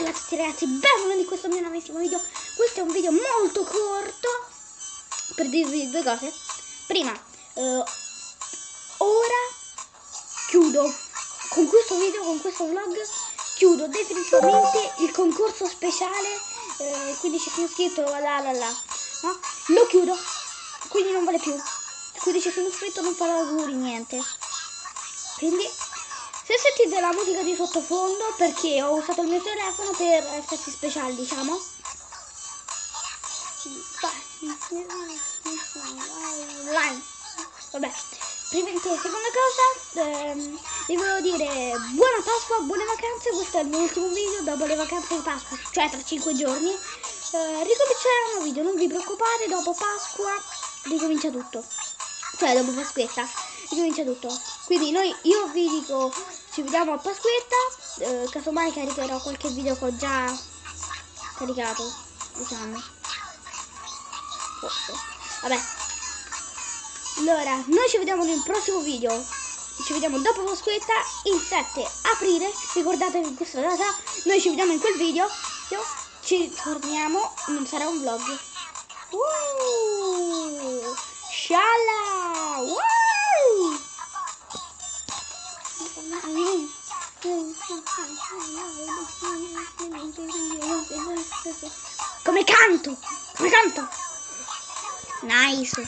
Bella a tutti ragazzi, benvenuti in questo mio nuovissimo video. Questo è un video molto corto per dirvi due cose. Prima, ora chiudo con questo video, con questo vlog, chiudo definitivamente il concorso speciale 15 sono iscritto, no? Lo chiudo, quindi non vale più. 15 sono iscritto, non farò auguri, niente. Quindi se sentite la musica di sottofondo, perché ho usato il mio telefono per effetti speciali, diciamo. Vabbè, seconda cosa, vi volevo dire buona Pasqua, buone vacanze. Questo è il mio ultimo video dopo le vacanze di Pasqua, cioè tra 5 giorni. Ricominceranno video, non vi preoccupate, dopo Pasqua ricomincia tutto. Cioè dopo Pasquetta ricomincia tutto. Quindi io vi dico, ci vediamo a Pasquetta. Casomai caricherò qualche video che ho già caricato, diciamo. Forse. Vabbè. Allora, noi ci vediamo nel prossimo video. Ci vediamo dopo Pasquetta, il 7 aprile. Ricordatevi questa data. Noi ci vediamo in quel video. Ci torniamo. Non sarà un vlog. Scialla! Come canto! Nice!